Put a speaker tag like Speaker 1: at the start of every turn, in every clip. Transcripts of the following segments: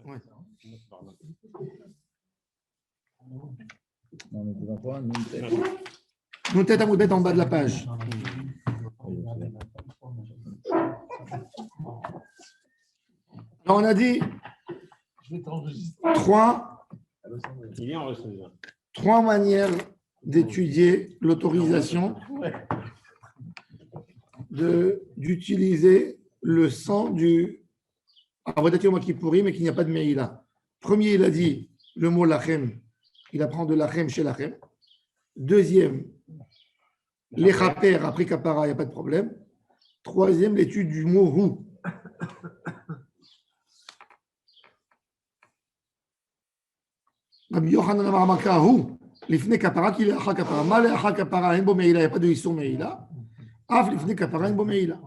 Speaker 1: Ouais.
Speaker 2: On était dans quoi?
Speaker 1: Nous tête à moudette en bas de la page. Alors on a dit trois manières d'étudier l'autorisation d'utiliser le sang du Avodat Yom Kippourim mais qu'il n'y a pas de Meïla. Premier, il a dit le mot lachem, il apprend de lachem chez lachem. Deuxième, les chaper après kapara, il n'y a pas de problème. Troisième, l'étude du mot hu. Rabbi Yochanan Amar Maka hu, lifne kapara qu'il est acha kapara. Mal acha kapara, un beau meïla, il n'y a pas de issur meïla. Af lifne kapara, un beau meïla.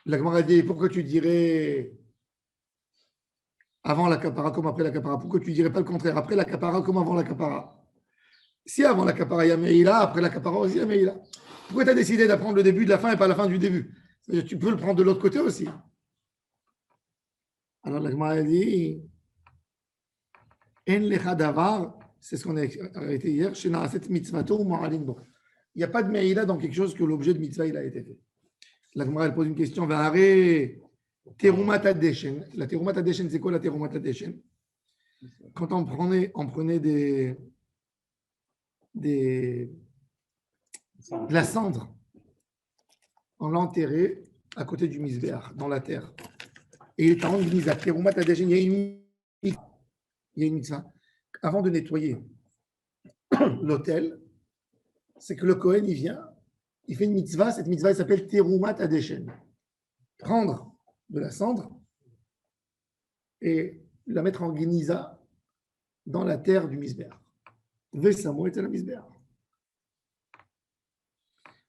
Speaker 1: La Gemara dit pourquoi tu dirais avant la kapara comme après la kapara? Pourquoi tu dirais pas le contraire? Après la kapara comme avant la kapara? Si avant la kapara il y a meïla, après la kapara aussi il y a meïla. Pourquoi tu as décidé d'apprendre le début de la fin et pas la fin du début? C'est-à-dire, tu peux le prendre de l'autre côté aussi. Alors la Gemara dit En lecha davar, c'est ce qu'on a arrêté hier, chez Naaset mitzvato ou mo'alin bo. Il n'y a pas de meïla dans quelque chose que l'objet de mitzvah il a été fait. La Gemara elle pose une question. Va'are terumat adeshen. La terumat adeshen, c'est quoi la terumat adeshen? Quand on prenait de la cendre, on l'enterrait à côté du misbéach, dans la terre. Et il est en gnisa. Terumat adeshen, il y a une mitzvah. Avant de nettoyer l'autel, c'est que le Kohen, il vient, il fait une mitzvah. Cette mitzvah, elle s'appelle terumat adeshen. Prendre de la cendre et la mettre en gnisa dans la terre du misbéach. Vesamo était la misbéach.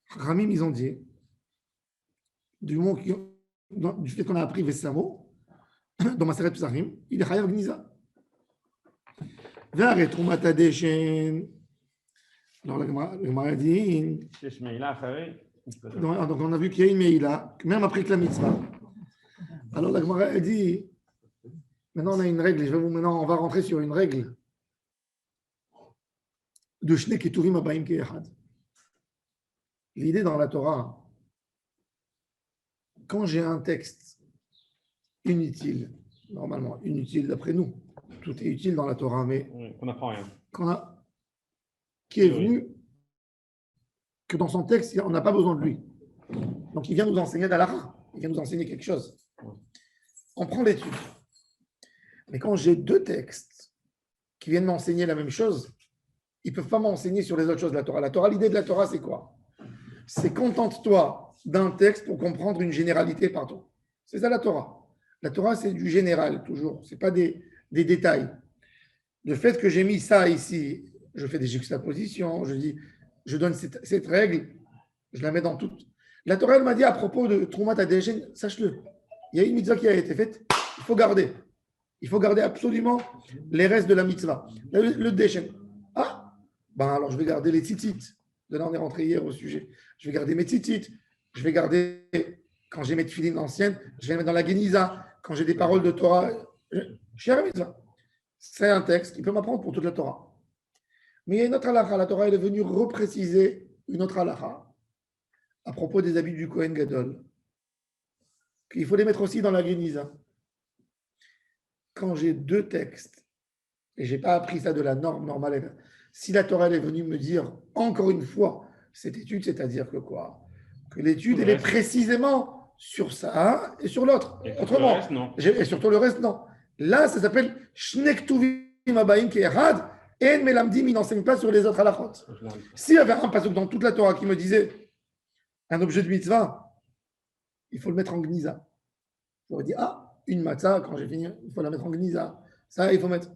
Speaker 1: Ramim, ils ont dit, du fait qu'on a appris Vesamo, dans Maseret Psachim, il est chayav gnisa. Vers Troumat Adeshen. Alors la Gemara dit. Donc on a vu qu'il y a une meïla, même après que la mitzvah. Alors la Gemara a dit. Maintenant on a une règle. Maintenant on va rentrer sur une règle de Shnei Ketuvim Abaim Ke'echad. L'idée dans la Torah, quand j'ai un texte inutile, normalement inutile d'après nous, tout est utile dans la Torah, mais
Speaker 3: on n'apprend rien.
Speaker 1: Qui est venu que dans son texte, on n'a pas besoin de lui. Donc il vient nous enseigner d'Allah, il vient nous enseigner quelque chose. On prend l'étude. Mais quand j'ai deux textes qui viennent m'enseigner la même chose, ils ne peuvent pas m'enseigner sur les autres choses de la Torah. La Torah, l'idée de la Torah, c'est quoi? C'est contente-toi d'un texte pour comprendre une généralité partout. C'est ça la Torah. La Torah, c'est du général, toujours. Ce n'est pas des détails. Le fait que j'ai mis ça ici, je fais des juxtapositions, je donne cette règle, je la mets dans toute. La Torah, elle m'a dit à propos de Troumat Adeshen, sache-le, il y a une mitzvah qui a été faite, il faut garder. Il faut garder absolument les restes de la mitzvah. Le Deshen. Ah, ben alors je vais garder les tzitzit. De là, on est rentré hier au sujet. Je vais garder mes tzitzit. Je vais garder, quand j'ai mes tefilines anciennes, je vais les mettre dans la Geniza. Quand j'ai des paroles de Torah, je suis à la mitzvah. C'est un texte qui peut m'apprendre pour toute la Torah. Mais il y a une autre halakha. La Torah elle est venue repréciser une autre halakha à propos des habits du Kohen Gadol. Il faut les mettre aussi dans la Geniza. Quand j'ai deux textes, et je n'ai pas appris ça de la norme normale, si la Torah elle est venue me dire encore une fois cette étude, c'est-à-dire que quoi? Que l'étude elle est précisément sur ça et sur l'autre. Autrement,
Speaker 3: reste, non.
Speaker 1: Et surtout le reste, non. Là, ça s'appelle Shnei Ketuvim Abaim Ke'echad. En Melamdim, il n'enseigne pas sur les autres halachot. S'il y avait un passage dans toute la Torah qui me disait un objet de mitzvah, il faut le mettre en gnisa. J'aurais dit, une matzah, quand j'ai fini, il faut la mettre en gnisa. Ça, il faut mettre.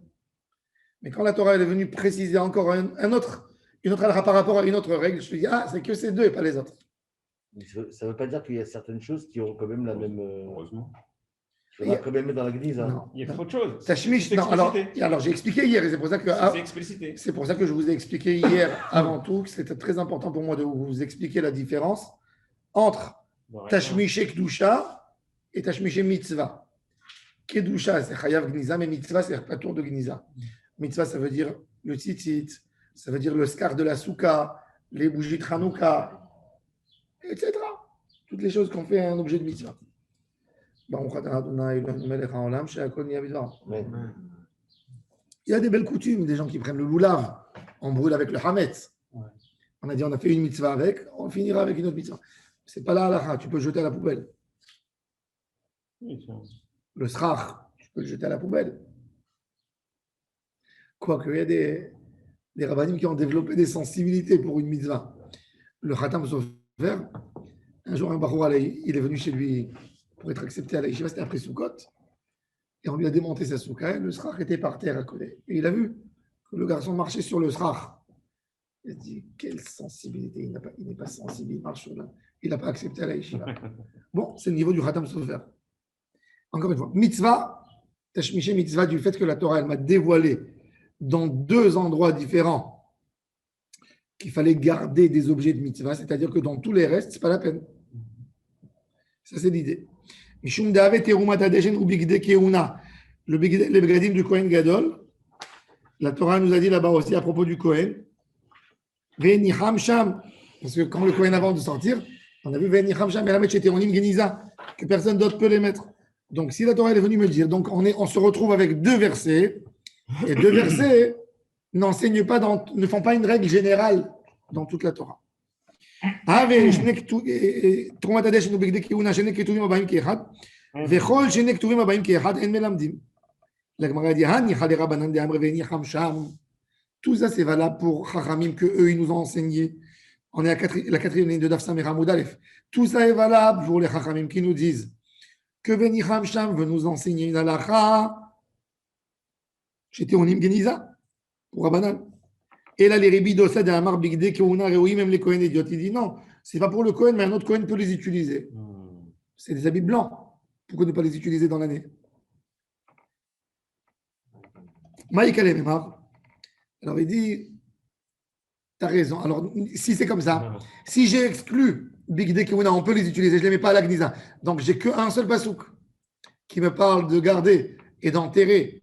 Speaker 1: Mais quand la Torah elle est venue préciser encore une autre halakha par rapport à une autre règle, je te dis, c'est que ces deux et pas les autres.
Speaker 2: Ça ne veut pas dire qu'il y a certaines choses qui auront quand même la même.
Speaker 3: Heureusement.
Speaker 2: On va quand même mettre dans la gnise.
Speaker 1: Non.
Speaker 3: Il y a trop de choses.
Speaker 1: Tashmish, non, alors j'ai expliqué hier, et c'est pour ça que
Speaker 3: c'est explicité.
Speaker 1: C'est pour ça que je vous ai expliqué hier avant tout que c'était très important pour moi de vous expliquer la différence entre Tashmish Kedusha et Tashmish Mitzvah. Kedusha, c'est Chayav Gniza, mais mitzvah, c'est Patour de Gniza. Mitzvah, ça veut dire le tzitzit, ça veut dire le scar de la souka, les bougies de Hanouka, etc. Toutes les choses qu'on fait un objet de mitzvah. Baruch atah Adonai Eloheinu melech haolam, she'akol nהיה bidvarav. Il y a des belles coutumes, des gens qui prennent le loulav, on brûle avec le hametz. On a dit on a fait une mitzvah avec, on finira avec une autre mitzvah. C'est pas la halakha, tu peux le jeter à la poubelle. Le srach, tu peux le jeter à la poubelle. Quoique, il y a des rabbinim qui ont développé des sensibilités pour une mitzvah. Le Khatam Sofer, un jour, un Bachour, il est venu chez lui pour être accepté à la yeshiva, c'était après Sukkot, et on lui a démonté sa souka, et le srach était par terre à côté. Et il a vu que le garçon marchait sur le srach. Il a dit, quelle sensibilité, il n'est pas sensible, il marche sur là. Il n'a pas accepté à la yeshiva. Bon, c'est le niveau du Khatam Sofer. Encore une fois, mitzvah, tashmiché mitzvah, du fait que la Torah, elle m'a dévoilé dans deux endroits différents qu'il fallait garder des objets de mitzvah, c'est-à-dire que dans tous les restes, ce n'est pas la peine. Ça, c'est l'idée. Le begadim du Kohen Gadol, la Torah nous a dit là-bas aussi à propos du Kohen, parce que quand le Kohen avant de sortir, on a vu que personne d'autre peut les mettre. Donc, si la Torah est venue me le dire, donc on se retrouve avec deux versets, et deux versets n'enseignent pas, ne font pas une règle générale dans toute la Torah. Tout ça, c'est valable pour Chachamim, que eux, ils nous ont enseigné. On est à la quatrième ligne de Daf Samer Hamoud Aleph. Tout ça est valable pour les Chachamim qui nous disent que Venicham Sham veut nous enseigner une halakha. J'étais Onim Geniza pour Rabbanan. Et là, les rébis d'Ossad et Amar Bigde, Keuna Reoui, même les Kohen idiotes, il dit non, c'est pas pour le Kohen, mais un autre Kohen peut les utiliser. C'est des habits blancs. Pourquoi ne pas les utiliser dans l'année? Maïkale Memar. Alors il dit, tu as raison. Alors si c'est comme ça, si j'ai exclu Bigde Keuna, on peut les utiliser, je ne les mets pas à la Gniza. Donc j'ai qu'un seul pasouk qui me parle de garder et d'enterrer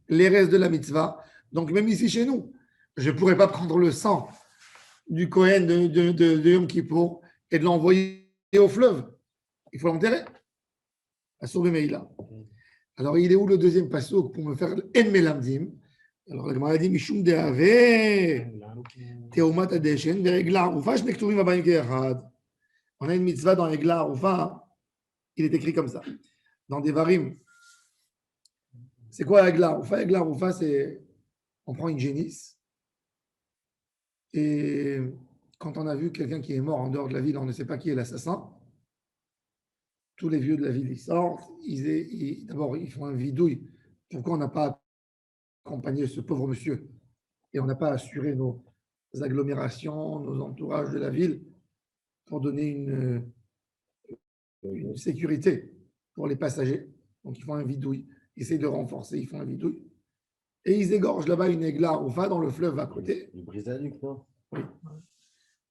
Speaker 1: les restes de la mitzvah. Donc même ici chez nous, je ne pourrais pas prendre le sang du Kohen de Yom Kippour et de l'envoyer au fleuve. Il faut l'enterrer. À sauver Meïla. Alors, il est où le deuxième passouk pour me faire En Melamdim? Alors, la Gemara dit Mishum Deave, Teomat Adeshen, Veregla Arufa, Shnektuvim Abayim Keachad. On a une mitzvah dans Egla Arufa, il est écrit comme ça. Dans Devarim. C'est quoi Egla Arufa? Egla Arufa, c'est on prend une génisse. Et quand on a vu quelqu'un qui est mort en dehors de la ville, on ne sait pas qui est l'assassin. Tous les vieux de la ville, ils sortent. D'abord, ils font un vidouille. Pourquoi on n'a pas accompagné ce pauvre monsieur et on n'a pas assuré nos agglomérations, nos entourages de la ville pour donner une sécurité pour les passagers. Donc, ils font un vidouille. Ils essayent de renforcer, ils font un vidouille. Et ils égorgent là-bas une égla roufa dans le fleuve à côté.
Speaker 2: Ils brisent la nuque, non?
Speaker 1: Oui.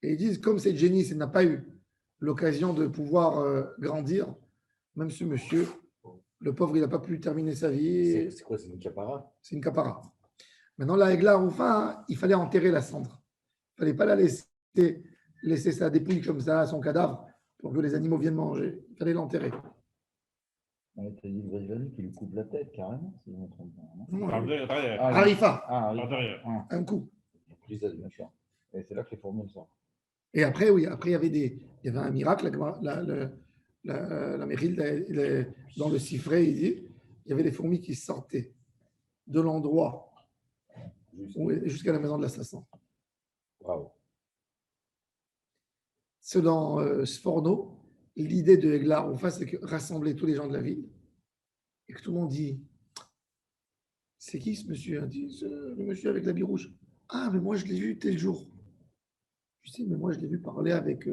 Speaker 1: Et ils disent, comme cette génisse n'a pas eu l'occasion de pouvoir grandir, même ce monsieur, le pauvre, il n'a pas pu terminer sa vie.
Speaker 2: C'est quoi? C'est une capara?
Speaker 1: C'est une capara. Maintenant, la égla roufa, il fallait enterrer la cendre. Il ne fallait pas la laisser sa dépouille comme ça, son cadavre, pour que les animaux viennent manger. Il fallait l'enterrer.
Speaker 2: Ouais, tu as dit le qui lui coupe la tête, carrément, si je me trompe pas.
Speaker 1: Arifa.
Speaker 2: Un
Speaker 1: coup.
Speaker 2: Et c'est là que les fourmis sortent.
Speaker 1: Et après, oui, après, il y avait un miracle. La Méril, dans le Sifré, il dit, il y avait les fourmis qui sortaient de l'endroit jusqu'à la maison de l'assassin.
Speaker 2: Bravo.
Speaker 1: Selon Sforno, l'idée de Egla Roufa, c'est que rassembler tous les gens de la ville et que tout le monde dit c'est qui ce monsieur? Le monsieur avec l'habit rouge. Ah, mais moi je l'ai vu tel jour. Tu sais, mais moi je l'ai vu parler avec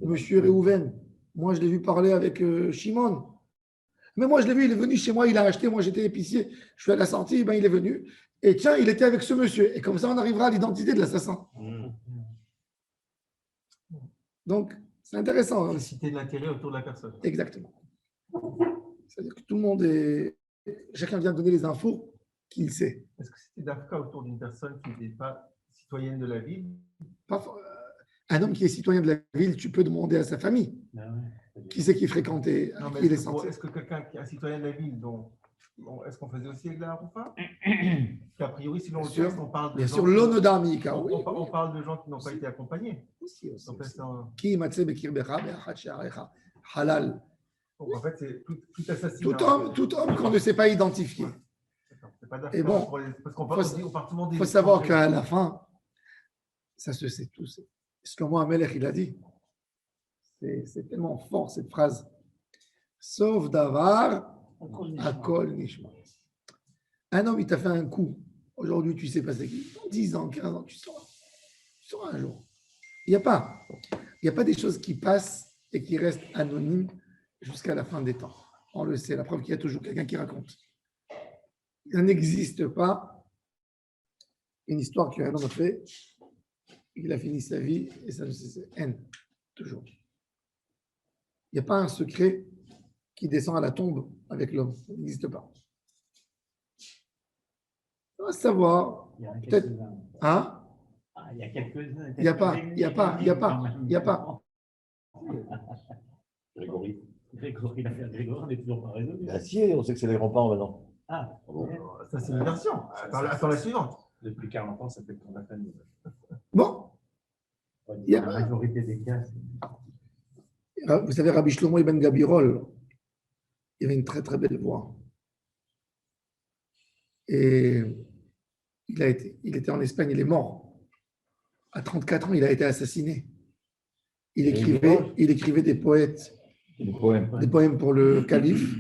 Speaker 1: monsieur Réhouven. Moi je l'ai vu parler avec Shimon. Mais moi je l'ai vu, il est venu chez moi, il a acheté. Moi j'étais épicier, je suis à la sortie, ben, il est venu. Et tiens, il était avec ce monsieur. Et comme ça, on arrivera à l'identité de l'assassin. Donc, c'est intéressant.
Speaker 4: Citer l'intérêt autour de la personne.
Speaker 1: Exactement. C'est-à-dire que tout le monde est. Chacun vient donner les infos qu'il sait.
Speaker 4: Est-ce que c'était d'Afka autour d'une personne qui n'était pas citoyenne de la ville?
Speaker 1: Un homme qui est citoyen de la ville, tu peux demander à sa famille. Qui c'est qui fréquentait,
Speaker 4: Non, mais
Speaker 1: qui il est
Speaker 4: est-ce que,
Speaker 1: sorti.
Speaker 4: est-ce que quelqu'un qui est un citoyen de la ville, est-ce qu'on faisait aussi avec la Haroufa? Qu'a priori, si l'on
Speaker 1: Bien
Speaker 4: le
Speaker 1: sûr.
Speaker 4: texte, on parle de
Speaker 1: Bien
Speaker 4: gens
Speaker 1: sûr,
Speaker 4: qui-
Speaker 1: l'homme d'Armika,
Speaker 4: on,
Speaker 1: oui.
Speaker 4: on- on parle de gens qui n'ont pas été accompagnés.
Speaker 1: Aussi, aussi,
Speaker 4: Donc,
Speaker 1: aussi.
Speaker 4: c'est un-
Speaker 1: Qui matzeh bekirbecha be'achat she'arecha. Halal.
Speaker 4: donc, en fait, c'est tout assassinat.
Speaker 1: Tout homme qu'on ne sait pas identifier.
Speaker 4: C'est pas
Speaker 1: Et
Speaker 4: d'Afka
Speaker 1: bon,
Speaker 4: pour les- parce qu'on
Speaker 1: faut-
Speaker 4: part souvent des
Speaker 1: Il faut savoir
Speaker 4: étrangers.
Speaker 1: qu'à la fin, ça se sait tous. Ce que moi, Amelech, il a dit, c'est tellement fort cette phrase. Sauf davar, akol nishma. Un homme, il t'a fait un coup. Aujourd'hui, tu sais pas c'est qui. Dans 10 ans, 15 ans, tu sauras. Tu sauras un jour. Il n'y a pas des choses qui passent et qui restent anonymes jusqu'à la fin des temps. On le sait. La preuve qu'il y a toujours quelqu'un qui raconte. Il n'existe pas une histoire qu'un homme a fait, il a fini sa vie et ça ne cesse. Haine, toujours. Il n'y a pas un secret qui descend à la tombe avec l'homme. Ça n'existe pas. On va savoir.
Speaker 5: Il y en a
Speaker 1: Peut-être.
Speaker 5: quelques-uns.
Speaker 1: Hein?
Speaker 5: Il y a quelques-uns.
Speaker 1: Il n'y a pas.
Speaker 2: Grégory.
Speaker 5: Grégory, l'affaire Grégory, on n'est toujours pas résolu.
Speaker 2: Ah si, on sait que c'est les grands-parents maintenant.
Speaker 5: Ah,
Speaker 2: Bon.
Speaker 4: Ça, c'est une version. Attends la suivante.
Speaker 3: Depuis 40 ans, ça fait pour la famille.
Speaker 1: Bon. Il y a-
Speaker 5: la majorité des cas,
Speaker 1: Vous savez, Rabbi Shlomo Ibn Gabirol, il avait une très très belle voix. Et il était en Espagne, il est mort. À 34 ans, il a été assassiné. Il écrivait des poètes,
Speaker 2: Des poèmes.
Speaker 1: des poèmes pour le calife.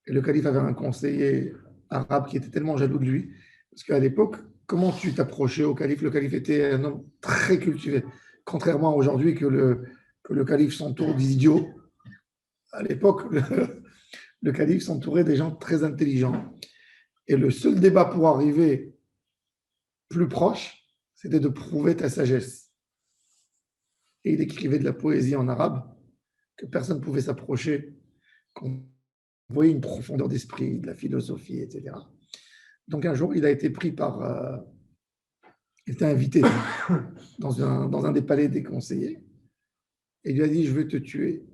Speaker 1: Et le calife avait un conseiller arabe qui était tellement jaloux de lui. Parce qu'à l'époque, comment tu t'approchais au calife? Le calife était un homme très cultivé. Contrairement à aujourd'hui que le calife s'entoure d'idiots. À l'époque, le calife s'entourait des gens très intelligents. Et le seul débat pour arriver plus proche, c'était de prouver ta sagesse. Et il écrivait de la poésie en arabe que personne ne pouvait s'approcher, qu'on voyait une profondeur d'esprit, de la philosophie, etc. Donc un jour, il a été pris par... il était invité dans un des palais des conseillers. Et il lui a dit, je veux te tuer.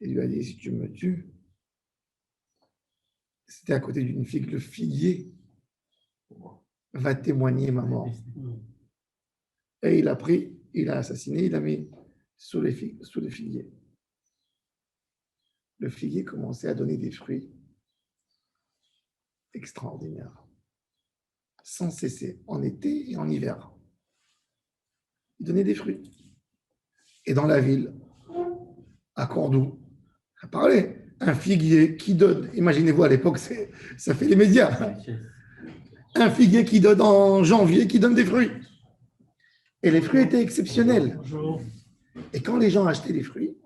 Speaker 1: Et il lui a dit, si tu me tues, c'était à côté d'une figue, le figuier va témoigner ma mort. Et il a pris, il a assassiné, il a mis sous les figuiers. Le figuier commençait à donner des fruits extraordinaires, sans cesser, en été et en hiver. Il donnait des fruits. Et dans la ville, à Cordoue, à parler, un figuier qui donne, imaginez-vous à l'époque, ça fait les médias, un figuier qui donne en janvier, qui donne des fruits. Et les fruits étaient exceptionnels. Et quand les gens achetaient les fruits,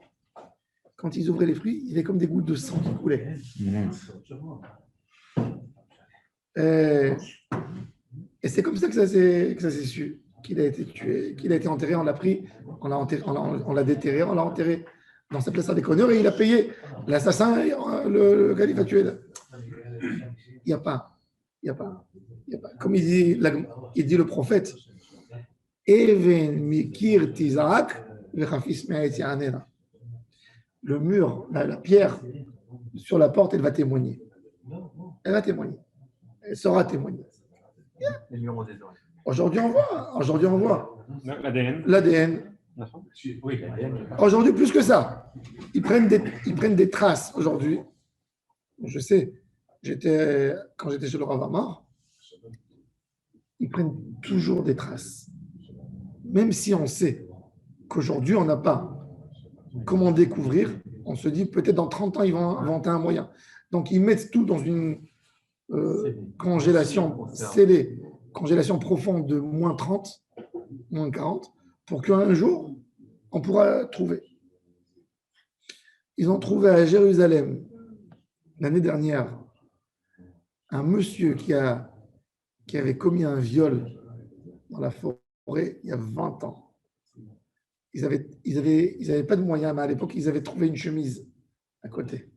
Speaker 1: quand ils ouvraient les fruits, il y avait comme des gouttes de sang qui coulaient. Et c'est comme ça que ça s'est su, qu'il a été tué, qu'il a été enterré, on l'a pris, on l'a déterré, on l'a enterré dans sa place à déconneur et il a payé l'assassin, le calife a tué. Il n'y a pas. Comme il dit le prophète, Even mikir tizak vechafis me'etz ya'anena. Le mur, la pierre sur la porte, elle va témoigner. Elle va témoigner. Elle saura témoigner.
Speaker 4: Les numéros des oreilles.
Speaker 1: Aujourd'hui, on voit
Speaker 3: L'ADN.
Speaker 1: l'ADN.
Speaker 3: Oui,
Speaker 1: Aujourd'hui, plus que ça. Ils prennent des traces aujourd'hui. Je sais, quand j'étais chez le Rav Amar, ils prennent toujours des traces. Même si on sait qu'aujourd'hui, on n'a pas comment découvrir, on se dit peut-être dans 30 ans, ils vont inventer un moyen. Donc, ils mettent tout dans une congélation scellée, congélation profonde de moins 30, moins 40, pour qu'un jour, on pourra trouver. Ils ont trouvé à Jérusalem, l'année dernière, un monsieur qui avait commis un viol dans la forêt il y a 20 ans. Ils avaient pas de moyens, mais à l'époque, ils avaient trouvé une chemise à côté.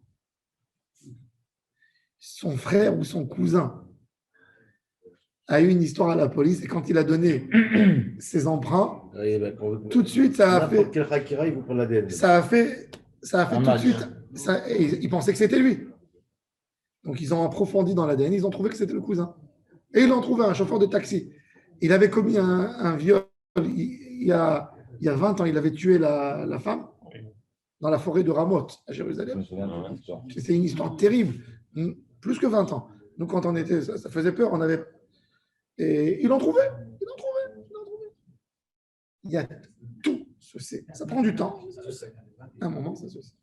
Speaker 1: son frère ou son cousin a eu une histoire à la police et quand il a donné ses emprunts, tout de suite, ça a fait.
Speaker 2: N'importe quel Hakira, il vous prend l'ADN.
Speaker 1: Ça a fait
Speaker 2: Un
Speaker 1: tout de
Speaker 2: match.
Speaker 1: suite. Et ils pensaient que c'était lui. Donc, ils ont approfondi dans l'ADN, ils ont trouvé que c'était le cousin. Et ils l'ont trouvé, un chauffeur de taxi. Il avait commis un viol il y a 20 ans. Il avait tué la femme dans la forêt de Ramoth, à
Speaker 2: Je me
Speaker 1: Jérusalem.
Speaker 2: souviens de cette histoire.
Speaker 1: C'était une histoire terrible, plus que 20 ans. Nous, quand on était, ça faisait peur. Et ils l'ont trouvé. Ils l'ont trouvé. Il y a tout se sait. Ça prend du temps. Un moment, ça se sait.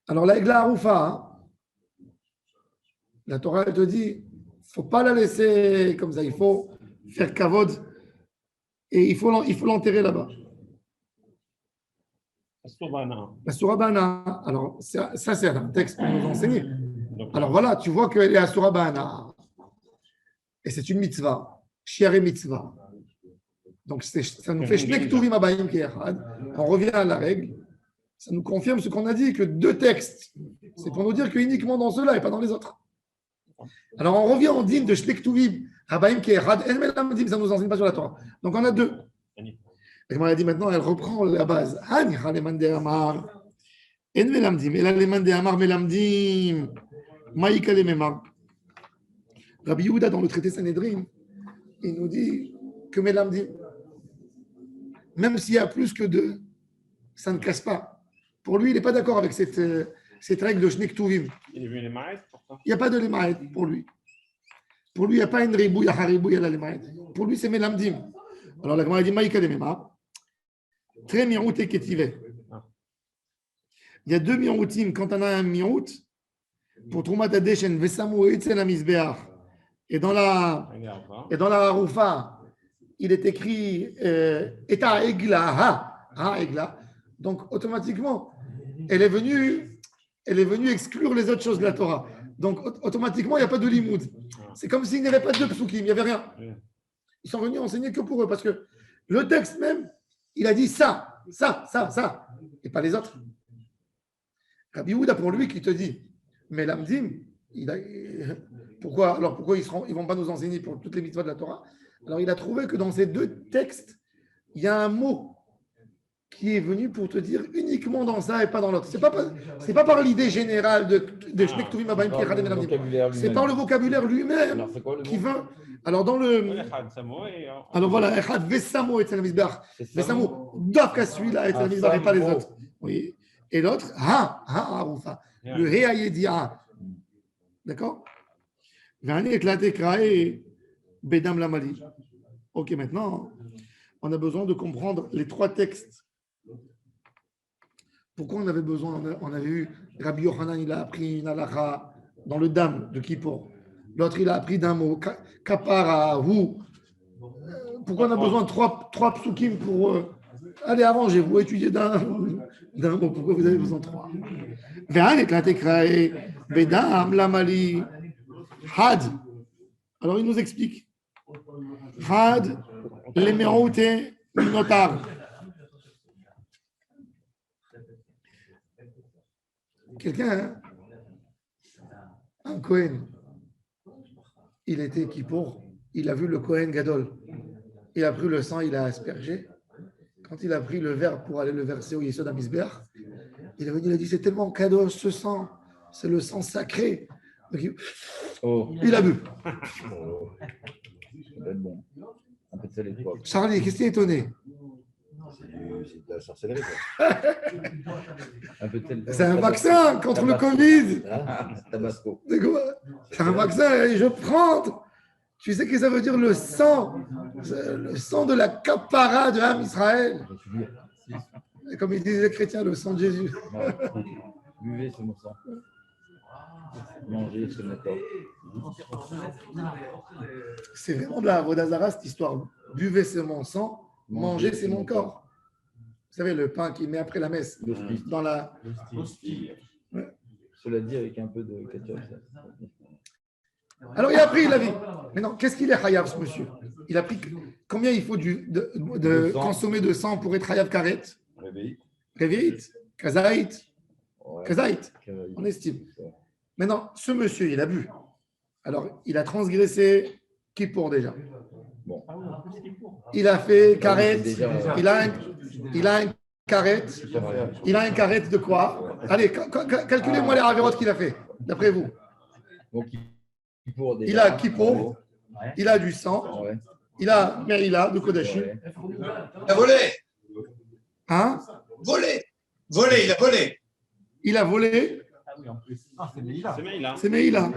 Speaker 1: Alors, la Egla Aroufa, la Torah, elle te dit, il ne faut pas la laisser comme ça. Il faut faire kavod et il faut l'enterrer là-bas. La Surah Bana. Alors, ça, c'est un texte pour nous enseigner. Alors voilà, tu vois qu'elle est à Surah Bana. Et c'est une mitzvah. Shiare mitzvah. Donc, ça nous fait Shnei Ktuvim Abayim Ke'echad. On revient à la règle. Ça nous confirme ce qu'on a dit, que 2 textes. C'est pour nous dire que uniquement dans ceux-là et pas dans les autres. Alors, on revient en dîme de Shnei Ktuvim Abayim Ke'echad. En Melamdim, ça nous enseigne pas sur la Torah. Donc, on a 2. Et on a dit maintenant, elle reprend la base. Hanicha leman de Amar. En Melamdim. Et là, leman de Amar Melamdim. Maïka le Memar. Rabbi Yehuda, dans le traité Sanhedrin, il nous dit que Melamdim, même s'il y a plus que 2, ça ne casse pas. Pour lui, il n'est pas d'accord avec cette règle de Shnei Ktuvim.
Speaker 3: Il est venu les maîtres, pourtant.
Speaker 1: Il n'y a pas de Lemaet pour lui. Pour lui, il n'y a pas une ribouille, à haribouille, à la Lemaet. Pour lui, c'est Melamdim. Alors, la Gemara dit Maïka de Memar. Très mirout et ketive. Il y a 2 miroutim. Quand on a un mirout, pour Troumat Adeshen, Vesamu Etzel Amizbeach. Et dans la Haroufa, il est écrit Eta Egla, Egla. Donc, automatiquement, elle est venue exclure les autres choses de la Torah. Donc, automatiquement, il n'y a pas de limoud. C'est comme s'il n'y avait pas de psukim, il n'y avait rien. Ils sont venus enseigner que pour eux, parce que le texte même, il a dit ça, et pas les autres. Rabbi Yehuda, pour lui, qui te dit, mais l'amdim, pourquoi ils ne vont pas nous enseigner pour toutes les mitzvahs de la Torah? Alors, il a trouvé que dans ces 2 textes, il y a un mot qui est venu pour te dire uniquement dans ça et pas dans l'autre. Ce n'est pas par l'idée générale de Shnei Ktuvim Abayim Ke'echad et Melamdim. C'est par le vocabulaire lui-même
Speaker 2: Alors, c'est quoi le
Speaker 1: qui
Speaker 2: mot?
Speaker 1: veut. Alors, dans le. Alors voilà, Echad Vesamo et Mizbeach. Vesamo, Dafka celui-là et Mizbeach et pas les autres. Oui. Et l'autre, Haroufa. Le He'ayedia. D'accord? Vani éclaté kraé Bedam Lamali. Ok, maintenant, on a besoin de comprendre les 3 textes. Pourquoi on avait besoin? On avait eu Rabbi Yochanan, il a appris une halakha dans le Dam de Kippour. L'autre, il a appris d'un mot, Kapara, Hu. Pourquoi on a besoin de 3 psukim pour. Allez, arrangez-vous, étudiez d'un mot. Pourquoi vous avez besoin de 3? Bedam Lamali. Had. Alors, il nous explique. Had, les méroutés, notar. Quelqu'un, un Kohen, il était Kippour, il a vu le Kohen Gadol. Il a pris le sang, il a aspergé. Quand il a pris le verre pour aller le verser au Yesod HaMizbeach, il est venu, il a dit, c'est tellement cadeau ce sang, c'est le sang sacré. Donc, il a bu.
Speaker 2: Ça va être bon. Un peu de sel et de poivre.
Speaker 1: Charlie, qu'est-ce qui est étonné?
Speaker 2: C'est de la sorcellerie, quoi. Un peu de sel.
Speaker 1: C'est un vaccin contre le Covid.
Speaker 2: Tabasco.
Speaker 1: C'est un vaccin et je prends. Tu sais ce que ça veut dire le sang de la kapara de Ham Israël. Et comme ils disent les chrétiens, le sang de Jésus.
Speaker 2: Buvez ce mon sang. Mangez ce méthode.
Speaker 1: C'est vraiment de la Vodazara cette histoire. Buvez c'est mon sang, mangez c'est mon corps. Vous savez, le pain qu'il met après la messe. Dans la. Ouais.
Speaker 2: Cela dit, avec un peu de ketchup.
Speaker 1: Alors, il a pris la vie. Mais non, qu'est-ce qu'il est Hayav, ce monsieur? Il a pris combien il faut de consommer de sang pour être Hayav Karet? Réveillite. Kazaït. Kazaït. On estime. Maintenant, ce monsieur, il a bu. Alors, il a transgressé Kippour déjà.
Speaker 5: Ah oui, en plus, il faut.
Speaker 1: Il a fait carrette.
Speaker 2: déjà-
Speaker 1: Il a un carrette.
Speaker 2: Tout à fait.
Speaker 1: Il a un carrette de quoi? Allez, calculez-moi les avérotes qu'il a fait, d'après vous.
Speaker 2: Donc, Kippour déjà.
Speaker 1: Il a Kippour,
Speaker 5: Ouais.
Speaker 1: il a du sang,
Speaker 2: Ouais.
Speaker 1: il a Merila de Kodashim.
Speaker 2: Ouais.
Speaker 6: Il a volé,
Speaker 1: Hein?
Speaker 6: volé, volé, il a volé.
Speaker 1: Il a volé,
Speaker 5: Ah oui, en plus.
Speaker 4: Ah, c'est Meïla.
Speaker 3: C'est Meïla.
Speaker 1: c'est Meïla.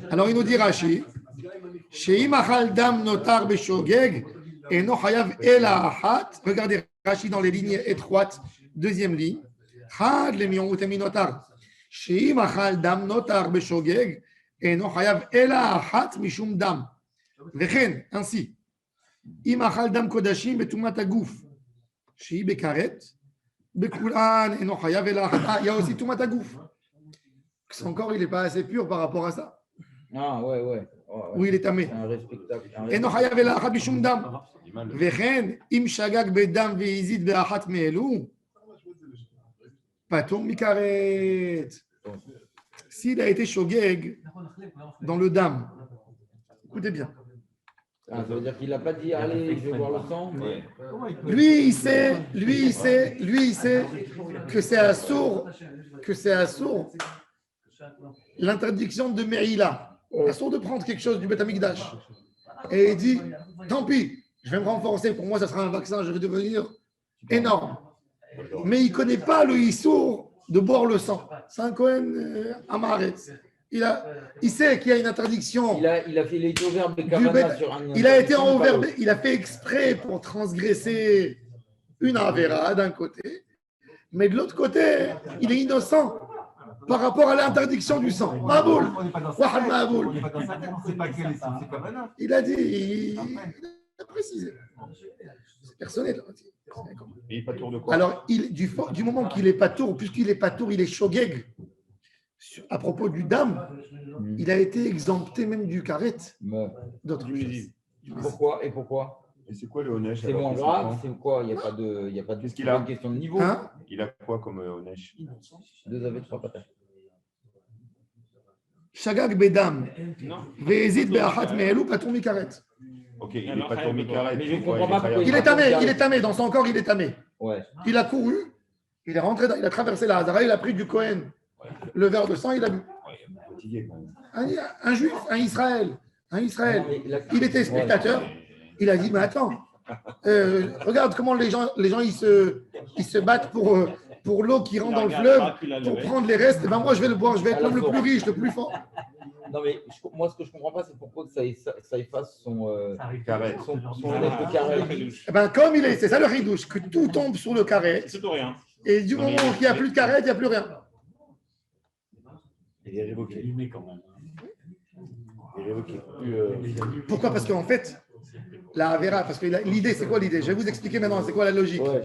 Speaker 1: Alors il nous dit Rashi, Sheim achal dam notar beshogeg, eno chayav ela achat. Regardez Rashi dans les lignes étroites, deuxième ligne. Chad le mion utemi notar. Sheim achal dam notar beshogeg, eno chayav ela achat mishum dam. Vechen, ainsi. Im achal dam kodashim betumat aguf. Shei bekaret. Bekulan eno chayav ela achat. Ah, il y a aussi tumat aguf. Son corps, il n'est pas assez pur par rapport à ça.
Speaker 2: Ah, ouais, ouais.
Speaker 1: Où il est tamé.
Speaker 2: C'est un respectable.
Speaker 1: אינו חייב אלא אחת משום דם. וכן, אם שגג בדם והזיד באחת מאלו, פטור מכרת. S'il a été shogeg dans le dam, écoutez bien,
Speaker 2: Ah, ça veut dire qu'il n'a pas dit, allez, je vais voir le sang, mais.
Speaker 1: lui il sait que c'est assourd l'interdiction de Meïla, assourd de prendre quelque chose du Beth Amikdash. Et il dit, tant pis, je vais me renforcer, pour moi ça sera un vaccin, je vais devenir énorme. Mais il ne connaît pas le issour de boire le sang. C'est un Kohen Amaretz. Il sait qu'il y a une interdiction.
Speaker 2: Il a été ouvert de Kavana sur un.
Speaker 1: Il a été en ouvert, il a fait exprès pour transgresser une avéra d'un côté, mais de l'autre côté, il est innocent par rapport à l'interdiction du sang. Maboul.
Speaker 4: On n'est pas dans
Speaker 1: Wahad
Speaker 4: ça.
Speaker 1: Maboul.
Speaker 4: On n'est pas dans ça. On ne sait pas quel est c'est Kavana.
Speaker 1: Il a dit, il a précisé. C'est personnel.
Speaker 3: Il n'est pas tour de quoi?
Speaker 1: Alors, du moment qu'il n'est pas tour, puisqu'il n'est pas tour, il est shogeg. À propos du dam, il a été exempté même du karet, d'autres choses.
Speaker 2: Pourquoi et pourquoi?
Speaker 3: Et c'est quoi le Onesh?
Speaker 2: C'est moins grave, c'est quoi? Il n'y a pas de
Speaker 3: Qu'est-ce qu'il a?
Speaker 2: question de niveau.
Speaker 1: Hein?
Speaker 3: Il a quoi comme Onesh?
Speaker 2: 2 avec 3 patates.
Speaker 1: Shagag bedam,
Speaker 3: Non.
Speaker 1: ve'ezid be'achat me'elu patur mikaret.
Speaker 3: Ok, il n'est pas tour Mikaret.
Speaker 2: Mais je ne comprends pas pourquoi
Speaker 1: Il est tamé, dans son corps, il est tamé.
Speaker 2: Ouais.
Speaker 1: Il a couru, il est rentré, il a traversé la Hazara, il a pris du Kohen, le verre de sang, il a bu.
Speaker 3: Fatigué quand même.
Speaker 1: Un juif, un Israël.
Speaker 2: Non, mais
Speaker 1: Il était spectateur. Il a dit, mais attends, regarde comment les gens ils se battent pour l'eau qui rentre dans le fleuve, pour prendre les restes. Ben moi, je vais le boire, je vais être l'homme le plus riche, le plus fort.
Speaker 2: Non, mais moi, ce que je ne comprends pas, c'est pourquoi que ça efface son
Speaker 3: Carré.
Speaker 2: son lettre carré.
Speaker 1: Eh ben, comme il est, c'est ça le ridouche, que tout tombe sur le carré.
Speaker 3: C'est tout rien.
Speaker 1: Et du moment qu'il n'y a plus de carré, il n'y a plus rien.
Speaker 3: Il est révoqué.
Speaker 5: Il met quand même.
Speaker 3: Il est révoqué.
Speaker 1: Pourquoi? Parce qu'en fait, la Avera, parce que l'idée, c'est quoi l'idée? Je vais vous expliquer maintenant, c'est quoi la logique.
Speaker 3: Ouais,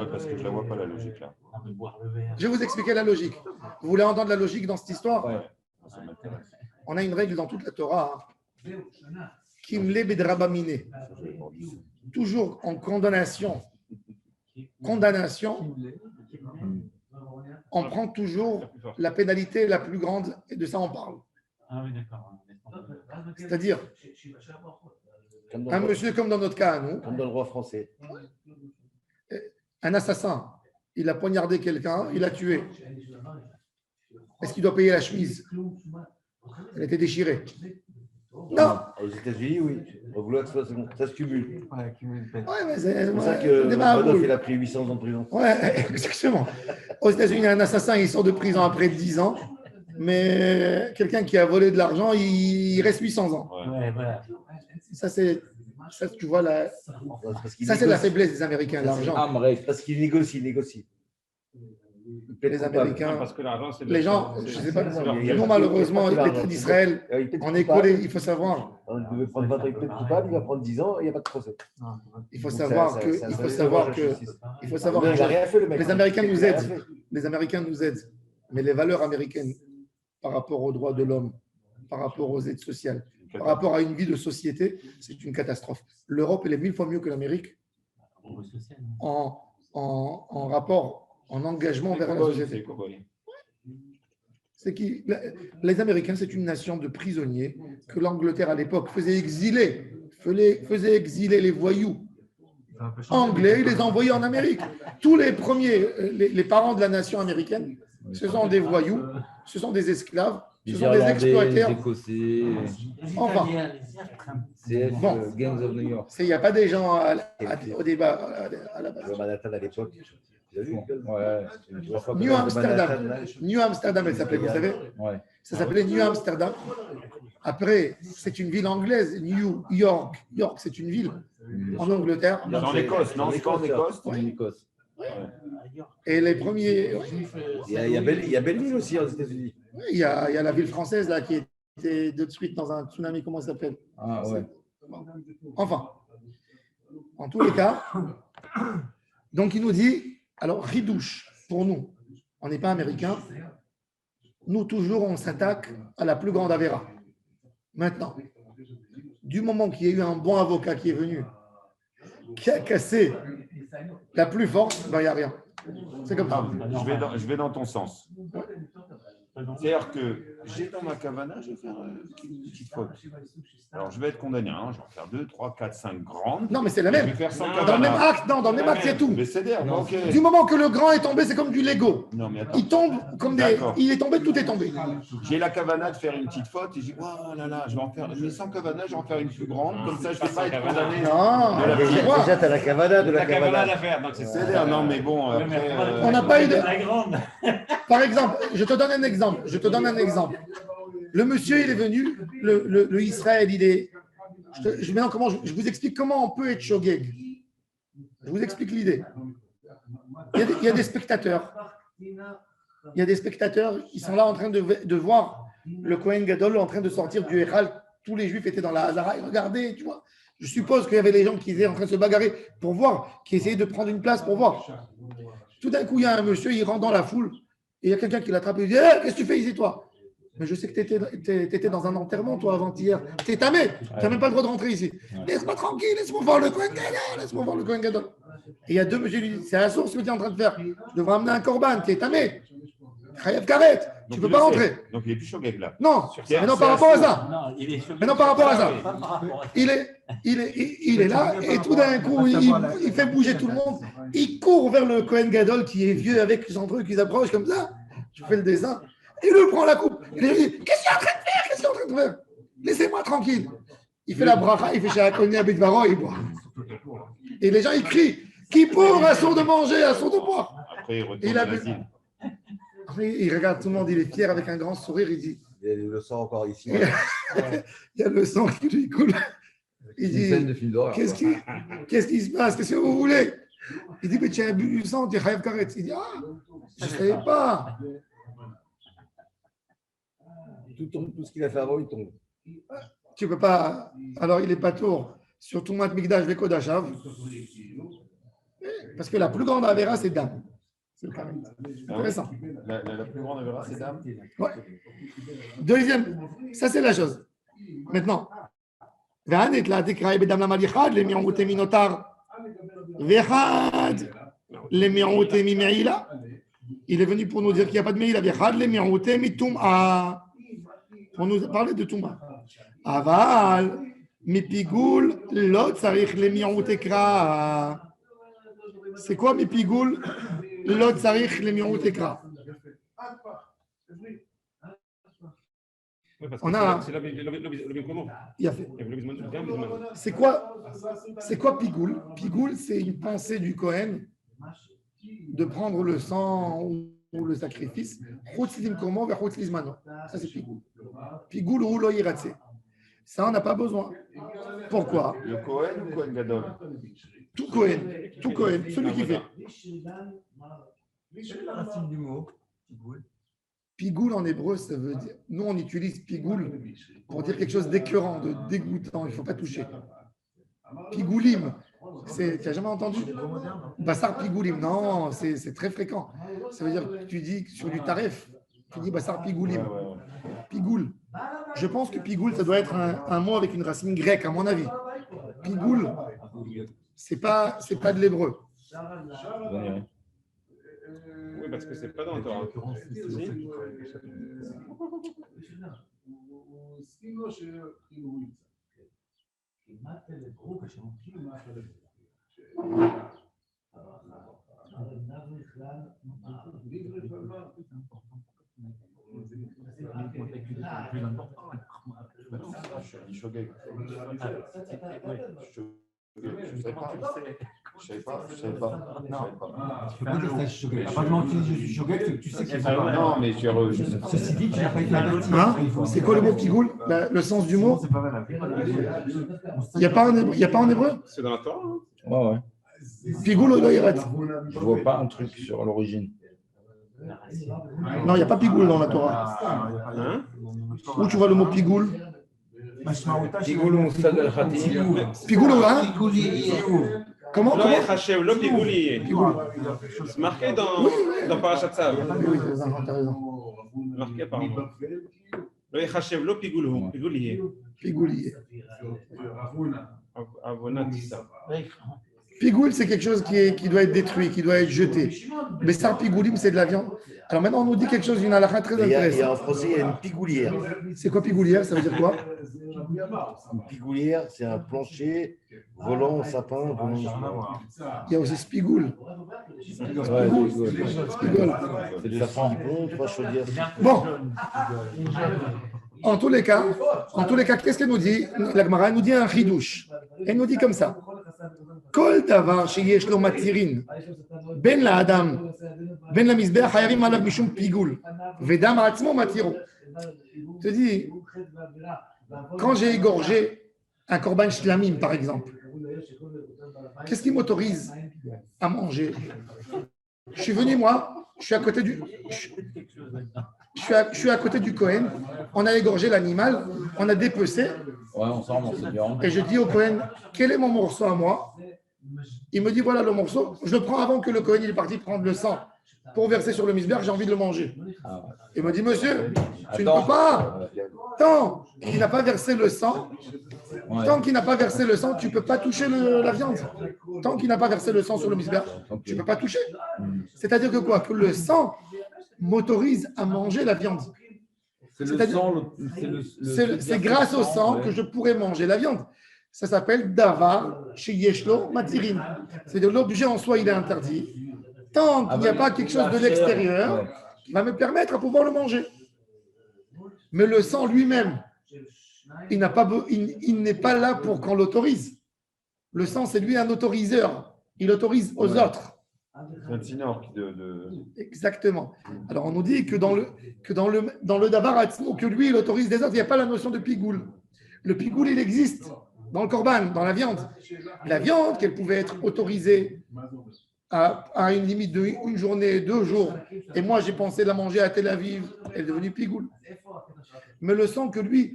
Speaker 3: parce que je la vois pas la logique là.
Speaker 5: Ah, mais boire le verre.
Speaker 1: Je vais vous expliquer la logique. Vous voulez entendre la logique dans cette histoire?
Speaker 2: Ouais.
Speaker 3: Ça m'intéresse.
Speaker 1: On a une règle dans toute la Torah, Kimle bedrabamine, toujours en condamnation, on prend toujours la pénalité la plus grande, et de ça on parle.
Speaker 5: Ah oui, d'accord.
Speaker 1: C'est-à-dire,
Speaker 2: Comme dans
Speaker 1: un
Speaker 2: le-
Speaker 1: monsieur comme dans notre cas à nous,
Speaker 2: comme dans le roi français.
Speaker 1: un assassin, il a poignardé quelqu'un, il a tué. Est-ce qu'il doit payer la chemise? Elle était déchirée. Non.
Speaker 7: Aux États-Unis, oui. Au vouloir que ça se cumule.
Speaker 4: Ouais, cumul de peine.
Speaker 1: Ouais, mais c'est
Speaker 7: C'est pour ça
Speaker 1: ouais,
Speaker 7: que
Speaker 1: des
Speaker 7: Madoff,
Speaker 1: marabouts.
Speaker 7: il a pris 800 ans de prison.
Speaker 1: Ouais, exactement. Aux États-Unis, un assassin, il sort de prison après 10 ans, mais quelqu'un qui a volé de l'argent, il reste 800 ans.
Speaker 5: Ouais, voilà.
Speaker 1: Ça, tu vois,
Speaker 7: Parce qu'il
Speaker 1: ça, c'est la
Speaker 7: négocie.
Speaker 1: faiblesse des Américains, l'argent.
Speaker 2: Ah, bref.
Speaker 7: Parce qu'il négocie. Il plaide
Speaker 1: Les
Speaker 7: coupable.
Speaker 1: Américains,
Speaker 3: Parce que l'argent, c'est
Speaker 1: les gens, je ne sais pas,
Speaker 3: c'est leur-
Speaker 1: nous, malheureusement, l'État d'Israël,
Speaker 7: Il plaide
Speaker 1: on est
Speaker 7: coupable.
Speaker 1: collé, il faut savoir.
Speaker 7: Il devait prendre 20 ans, il plaide coupable, il va prendre 10 ans, il n'y a pas de procès.
Speaker 1: Il faut
Speaker 7: Donc,
Speaker 1: savoir
Speaker 7: ça-
Speaker 1: que,
Speaker 7: ça-
Speaker 1: il
Speaker 7: ça-
Speaker 1: faut
Speaker 7: ça-
Speaker 1: savoir
Speaker 7: ça-
Speaker 1: que,
Speaker 7: ça- ça-
Speaker 1: il faut savoir
Speaker 7: Non,
Speaker 1: que
Speaker 7: il n'a rien fait, le mec.
Speaker 1: les Américains nous
Speaker 7: Il a rien
Speaker 1: aident.
Speaker 7: fait.
Speaker 1: Les Américains nous aident, mais les valeurs américaines par rapport aux droits de l'homme, par rapport aux aides sociales, par rapport à une vie de société, c'est une catastrophe. L'Europe, elle est 1000 fois mieux que l'Amérique
Speaker 5: Au social.
Speaker 1: en rapport, en engagement vers la société. C'est que les Américains, c'est une nation de prisonniers que l'Angleterre à l'époque faisait exiler les voyous anglais, ils les envoyaient en Amérique. Tous les premiers, les parents de la nation américaine, ce sont des voyous, ce sont des esclaves, ce sont des exploiteurs.
Speaker 2: Écossais,
Speaker 1: Enfin,
Speaker 2: CF,
Speaker 1: Bon.
Speaker 2: Gangs of New York.
Speaker 1: il n'y a pas des gens au débat à la base.
Speaker 7: Le Manhattan à l'époque. Tu as vu
Speaker 2: Ouais, je vois pas
Speaker 1: New
Speaker 2: comment
Speaker 1: Amsterdam.
Speaker 2: Manhattan, là,
Speaker 1: New Amsterdam, elle s'appelait, vous savez.
Speaker 2: Ouais.
Speaker 1: Ça s'appelait New Amsterdam. Après, c'est une ville anglaise. New York. York, c'est une ville en Angleterre.
Speaker 3: C'est en Écosse, non? C'est pas en Écosse?
Speaker 2: C'est en Écosse.
Speaker 1: Et les premiers.
Speaker 7: Il y a Belleville aussi aux États-Unis.
Speaker 1: Il y a la ville française là, qui était de suite dans un tsunami. Comment ça s'appelle?
Speaker 2: Ah ouais.
Speaker 1: Enfin, en tous les cas, donc il nous dit alors, ridouche, pour nous, on n'est pas américains. Nous, toujours, on s'attaque à la plus grande avéra. Maintenant, du moment qu'il y a eu un bon avocat qui est venu, qui a cassé la plus forte, ben, il n'y a rien. C'est comme ça.
Speaker 3: Je vais dans ton sens. C'est-à-dire que j'ai dans ma cavana, je vais faire une petite faute. Alors, je vais être condamné. Hein. Je vais en faire 2, 3, 4, 5 grandes.
Speaker 1: Non, mais c'est la
Speaker 3: Je
Speaker 1: même.
Speaker 3: vais faire 100
Speaker 1: Dans le même
Speaker 3: cavanas.
Speaker 1: acte, non, dans le même acte, c'est tout.
Speaker 3: Mais c'est d'air, ok.
Speaker 1: Du moment que le grand est tombé, c'est comme du Lego.
Speaker 3: Non, mais attends.
Speaker 1: Il tombe comme des.
Speaker 3: D'accord.
Speaker 1: Il est tombé, tout est tombé.
Speaker 3: J'ai la cavana de faire une petite faute et je dis, oh là là, je vais en faire. Mais sans cavana, je vais en faire une plus grande. Comme ça, je ne vais pas être condamné.
Speaker 1: Non,
Speaker 3: De la
Speaker 1: tu vois,
Speaker 7: Déjà, tu as la cavana de la
Speaker 5: La cavana
Speaker 7: cavana.
Speaker 5: d'affaires, donc c'est
Speaker 3: C'est d'air, non, mais bon.
Speaker 5: Ouais, mais
Speaker 3: Après,
Speaker 1: on n'a pas eu de.
Speaker 5: La grande.
Speaker 1: Par exemple, je te donne un exemple. Le monsieur, il est venu, le Israël, il est. Maintenant, je vous explique comment on peut être shogeg. Je vous explique l'idée. Il y a des spectateurs. Il y a des spectateurs qui sont là en train de voir le Kohen Gadol en train de sortir du Echal. Tous les Juifs étaient dans la Hazara. Ils regardaient, tu vois. Je suppose qu'il y avait les gens qui étaient en train de se bagarrer pour voir, qui essayaient de prendre une place pour voir. Tout d'un coup, il y a un monsieur, il rentre dans la foule. Et il y a quelqu'un qui l'attrape et lui dit hey, qu'est-ce que tu fais ici, toi? Mais je sais que tu étais dans un enterrement, toi, avant-hier. Tu es tamé. Tu n'as même pas le droit de rentrer ici. Laisse-moi tranquille, laisse-moi voir le Kohen Gadol. Et il y a deux monsieur qui lui disent c'est la source que tu es en train de faire. Tu devrais amener un corban, tu es tamé. Chayav Karet, tu ne peux pas rentrer.
Speaker 3: Donc, il est plus shogeg là.
Speaker 1: Non,
Speaker 3: Tiens,
Speaker 1: mais non,
Speaker 3: c'est
Speaker 1: par rapport à
Speaker 3: la
Speaker 1: ça.
Speaker 5: Non, il est
Speaker 1: Mais non, par rapport à ça.
Speaker 5: Pas par rapport à ça.
Speaker 1: Il est là et tout d'un coup, il fait bouger tout le monde. Il court vers le Kohen Gadol qui est vieux avec son truc, il s'approche comme ça. Je fais le dessin. Et lui prend la coupe. Il lui dit qu'est-ce qu'il est en train de faire? Qu'est-ce qu'il est en train de faire? Laissez-moi tranquille. Il fait la bracha, il fait Shahakol Nea Bidvaro, il boit. Et les gens, ils crient qui pour à sourd de manger, à sourd de boire.
Speaker 3: Après, il retourne
Speaker 1: Il a
Speaker 3: à
Speaker 1: bu-
Speaker 3: l'asile.
Speaker 1: Après, il regarde tout le monde, il est fier avec un grand sourire, il dit
Speaker 7: Il y a le sang encore ici.
Speaker 1: il y a le sang qui lui coule. Il
Speaker 2: Une scène
Speaker 1: dit
Speaker 2: de film d'horreur.
Speaker 1: qu'est-ce qui se passe? Qu'est-ce que vous voulez? Il dit mais tu as bu du sang, tu es Chayav Karet. Il dit ah, je ne savais pas.
Speaker 7: Tout ce qu'il a fait avant, il tombe.
Speaker 1: Tu ne peux pas. Alors, il est pas tour sur tout Mat Migdash Vekodashav. Parce que la plus grande Avera, c'est Dame. C'est le carré. C'est intéressant.
Speaker 3: La plus grande avéra, c'est dame.
Speaker 1: Ouais. Deuxième, ça c'est la chose. Maintenant, והנט להתקראי בדם למד אחד למיעוטי מנותר ואחד למיעוטי ממעילה. Il est venu pour nous dire qu'il n'y a pas de מעילה ואחד למיעוטי מטומאה. Pour nous parler de טומאה. אבל מפיגול לא צריך למיעוטי קרא. C'est quoi מפיגול לא צריך למיעוטי קרא? On a. Il a fait. C'est quoi Pigoul? Pigoul, c'est une pensée du Cohen de prendre le sang ou le sacrifice. Ça, c'est Pigoul. Pigoul ou lo yiratse. Ça, on n'a pas besoin. Pourquoi?
Speaker 3: Le Cohen ou Cohen Gadol?
Speaker 1: Tout Cohen, celui qui fait.
Speaker 4: Quelle est la racine du mot Pigoul?
Speaker 1: Pigoul en hébreu, ça veut dire. Nous, on utilise pigoul pour dire quelque chose d'écœurant, de dégoûtant. Il ne faut pas toucher. Pigoulim, tu n'as jamais entendu? Bassar pigoulim, non, c'est très fréquent. Ça veut dire que tu dis sur du taref, tu dis bassar pigoulim. Pigoul. Je pense que pigoul, ça doit être un mot avec une racine grecque, à mon avis. Pigoul, c'est pas de l'hébreu.
Speaker 3: Oui, parce que c'est pas dans la Torah.
Speaker 2: Je savais pas.
Speaker 4: Tu peux pas dire ça, je suis choqué. Pas de mentir, je suis choqué, c'est que tu sais qu'il faut pas.
Speaker 3: Non, mais tu as
Speaker 4: Ceci dit, tu n'as pas été averti.
Speaker 1: Hein? C'est quoi le mot pigoule? Le sens du mot?
Speaker 4: C'est pas vrai.
Speaker 1: Il n'y a pas en hébreu?
Speaker 3: C'est dans la Torah. Hein.
Speaker 2: Ouais, ouais.
Speaker 1: Pigoule ou loïret?
Speaker 2: Je vois pas un truc sur l'origine.
Speaker 1: Non, il n'y a pas pigoule dans la Torah.
Speaker 3: Hein?
Speaker 1: Où tu vois le mot pigoule?
Speaker 2: Pigoul ou Moussad al-Khatim.
Speaker 1: Pigoule ou hein? Comment?
Speaker 3: Lo Yechashev, lo Pigouli. C'est marqué dans Parashat Tzav.
Speaker 1: Oui, t'as raison.
Speaker 3: Marqué apparemment. Lo Yechashev, lo Pigouli.
Speaker 1: Pigoulier.
Speaker 3: Avonat, c'est ça.
Speaker 1: Pigoule, c'est quelque chose qui doit être détruit, qui doit être jeté. Mais ça, pigoulim, c'est de la viande. Alors maintenant, on nous dit quelque chose d'une halakha très
Speaker 7: Il y a
Speaker 1: intéressante.
Speaker 7: en français, il y a une pigoulière.
Speaker 1: C'est quoi pigoulière? Ça veut dire quoi?
Speaker 7: Une pigoulière, c'est un plancher volant, sapin.
Speaker 1: Il y a aussi spigoule.
Speaker 7: Ouais,
Speaker 1: Spigole.
Speaker 7: c'est du sapin qui plombe, trois chaudières.
Speaker 1: Bon. En tous les cas, qu'est-ce qu'elle nous dit? La Gemara nous dit un chidouche. Elle nous dit comme ça. Kol davar sheyesh lo matirin ben la adam ben la mizbeach hayavim alav mishum pigul vedam atzmo matiro. Je te dis, quand j'ai égorgé un korban shlamim par exemple, qu'est-ce qui m'autorise à manger? Je suis venu moi, je suis à côté du Kohen, on a égorgé l'animal, on a dépecé.
Speaker 2: Ouais, on sort un morceau de viande.
Speaker 1: Et je dis au Kohen, quel est mon morceau à moi? Il me dit, voilà le morceau. Je le prends avant que le Kohen il est parti prendre le sang pour verser sur le misber, j'ai envie de le manger.
Speaker 2: Ah ouais.
Speaker 1: Il me dit, monsieur, tu ne
Speaker 2: Attends.
Speaker 1: peux pas. Tant qu'il n'a pas versé le sang,
Speaker 2: Ouais.
Speaker 1: tant qu'il n'a pas versé le sang, tu ne peux pas toucher la viande. Tant qu'il n'a pas versé le sang sur le misber, tu ne peux pas toucher. C'est-à-dire que quoi? Que le sang m'autorise à manger la viande.
Speaker 2: C'est le
Speaker 1: C'est-à-dire-
Speaker 2: sang,
Speaker 1: C'est grâce au sang que je pourrais manger la viande. Ça s'appelle davar chez Yeshlo Matirin. C'est-à-dire l'objet en soi, il est interdit. Tant qu'il n'y a pas quelque chose de l'extérieur qui va me permettre à pouvoir le manger. Mais le sang lui-même, il n'est pas là pour qu'on l'autorise. Le sang, c'est lui un autoriseur. Il autorise aux autres.
Speaker 3: C'est un tinor qui
Speaker 1: Exactement. Alors on nous dit que dans le davar atzmo, que lui, il autorise des autres, il n'y a pas la notion de pigoule. Le pigoule, il existe dans le korban, dans la viande. La viande, qu'elle pouvait être autorisée à une limite de une journée, 2 jours, et moi j'ai pensé la manger à Tel Aviv, elle est devenue pigoule. Mais le sang que lui,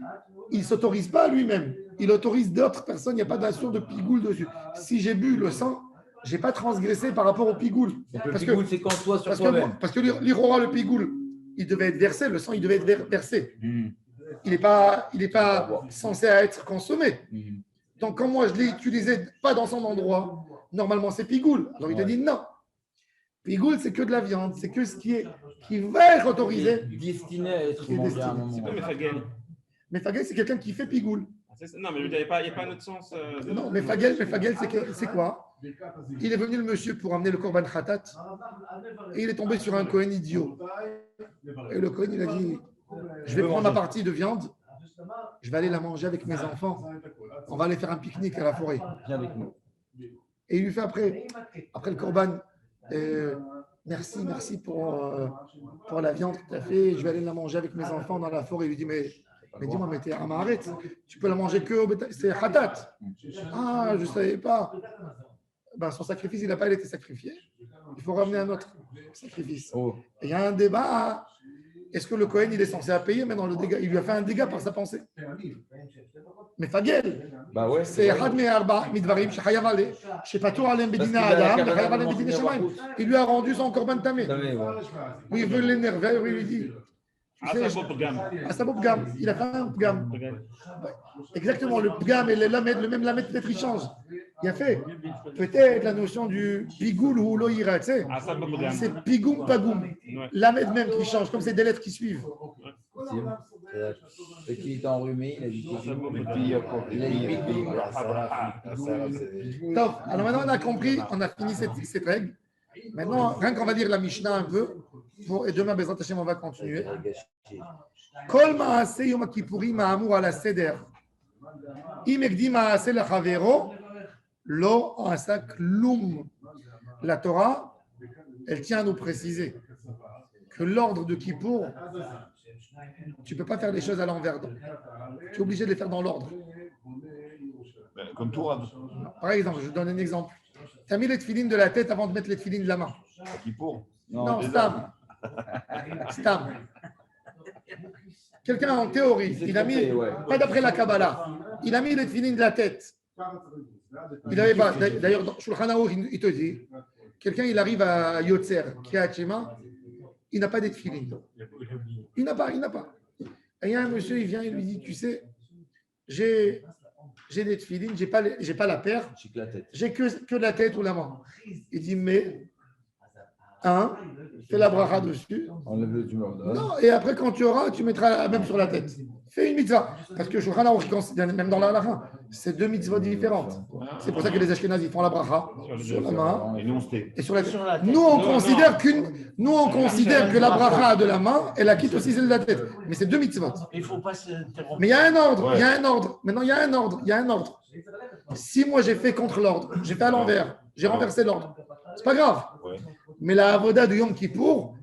Speaker 1: il ne s'autorise pas lui-même, il autorise d'autres personnes, il n'y a pas de notion de pigoule dessus. Si j'ai bu le sang, je n'ai pas transgressé par rapport au pigoule.
Speaker 2: Donc le
Speaker 1: Parce
Speaker 2: pigoule,
Speaker 1: que-
Speaker 2: c'est quand toi sur
Speaker 1: Parce
Speaker 2: toi-même.
Speaker 1: que l'irora, le pigoule, il devait être versé, le sang, il devait être versé.
Speaker 2: Hmm.
Speaker 1: Il n'est pas censé être consommé.
Speaker 2: Hmm.
Speaker 1: Donc, quand moi, je l'ai utilisé pas dans son endroit, normalement, c'est pigoule. Alors, il te dit non. Pigoule, c'est que de la viande. C'est que ce qui va être autorisé.
Speaker 2: Destiné à être
Speaker 1: Il est
Speaker 2: mangé à un
Speaker 1: destiné.
Speaker 3: C'est
Speaker 2: moment.
Speaker 3: comme Mefagel.
Speaker 1: Mais Fagel, c'est quelqu'un qui fait pigoule.
Speaker 3: Non, mais il n'y a pas un autre sens.
Speaker 1: Non, mais Fagel, c'est quoi? Il est venu le monsieur pour amener le korban khatat et il est tombé sur un Kohen idiot. Et le Kohen, il a dit, je vais prendre ma partie de viande, je vais aller la manger avec mes enfants. On va aller faire un pique-nique à la forêt.
Speaker 2: Viens avec nous.
Speaker 1: Et il lui fait après le korban, merci pour la viande que tu as fait, je vais aller la manger avec mes enfants dans la forêt. Il lui dit, mais dis-moi, mais t'es Amaharet, tu peux la manger que au bétail, c'est khatat. Ah, je ne savais pas. Ben, son sacrifice, il n'a pas été sacrifié. Il faut ramener un autre sacrifice.
Speaker 2: Oh.
Speaker 1: Et il y a un débat. Est-ce que le Kohen, il est censé payer maintenant le dégât? Il lui a fait un dégât par sa pensée. Mais Fagel,
Speaker 2: Bah ouais.
Speaker 1: c'est Had Me'arba Midvarim, Shechayav Ale, Shepatur Alem Bedina Adam, Shechayav Alem Bedina Shemaim. Il lui a rendu son korban tamé. Oui, il veut l'énerver, oui, il lui dit. Tu sais, à sa pgam. Il a fait un pgam. Ouais. Exactement, le pgam et le même lamed, peut-être il change. Il a fait. Peut-être la notion du pigoul ou loïra, tu sais.
Speaker 3: Ah, ça, pas moderne.
Speaker 1: C'est pigoum, pagoum.
Speaker 3: Ouais.
Speaker 1: Lamed même qui change, comme c'est des lettres qui suivent.
Speaker 2: Et qui est enrhumé, il a dit il a dit
Speaker 1: Top. Alors maintenant, on a compris, on a fini cette règle. Maintenant, rien qu'on va dire la Mishnah un peu, et demain, Bezrat Hashem, on va continuer. Kol ma'aseh yom kippurim ma'amur ala seder. Im ekdim ma'aseh lechavero, lo asa klum. La Torah, elle tient à nous préciser que l'ordre de Kippour, tu ne peux pas faire les choses à l'envers. Tu es obligé de les faire dans l'ordre.
Speaker 3: Comme tout Rav.
Speaker 1: Par exemple, je donne un exemple. Tu as mis les tefilines de la tête avant de mettre les tefilines de la main.
Speaker 3: Qui pour?
Speaker 1: Non, stam. Stam. Quelqu'un en théorie, il a mis, pas d'après la Kabbalah, il a mis les tefilines de la tête. Il avait pas. D'ailleurs, dans Shulchan Aruch, il te dit, quelqu'un il arrive à Yotzer, qui est à Tchema, il n'a pas de tefilines. Il n'a pas. Et il y a un monsieur, il vient, il lui dit, tu sais, j'ai des tefilines, j'ai pas la paire, j'ai que la tête ou la main. Il dit, mais, fais la bracha dessus.
Speaker 2: enlève du monde.
Speaker 1: Non, et après, quand tu auras, tu mettras même sur la tête. Fais une mitzvah. Parce que Shulchan Aruch, même dans la halakha, c'est deux mitzvahs différentes. C'est pour ça que les Ashkénazes, ils font la bracha sur la main
Speaker 3: Et nous, on se tait.
Speaker 1: et sur la tête. Nous, on considère que la bracha de la main, elle a quitté aussi celle de la tête. Mais c'est deux mitzvahs.
Speaker 5: Il ne faut pas s'interrompre.
Speaker 1: Mais il y a un ordre, Maintenant, il y a un ordre. Si moi, j'ai fait contre l'ordre, j'ai fait à l'envers, j'ai renversé l'ordre, c'est pas grave.
Speaker 3: Ouais.
Speaker 1: Mais la avoda de Yom Kippour,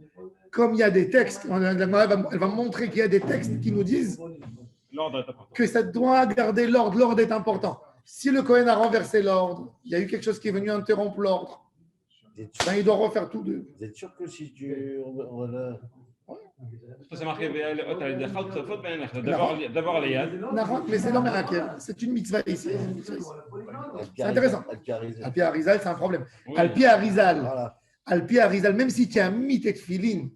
Speaker 1: comme il y a des textes, elle va montrer qu'il y a des textes qui nous disent
Speaker 3: L'ordre est important.
Speaker 1: que ça doit garder l'ordre. L'ordre est important. Si le Kohen a renversé l'ordre, il y a eu quelque chose qui est venu interrompre l'ordre, ben, il doit refaire tout deux.
Speaker 7: Vous êtes sûr que si tu.
Speaker 3: C'est marqué d'abord les yad.
Speaker 1: Mais c'est dans Meraker. C'est une mitzvah ici. C'est intéressant. Alpi Arizal, c'est un problème. Alpi Arizal.
Speaker 7: Voilà.
Speaker 1: Alpi Arizal, même si tu as mis tes tefilines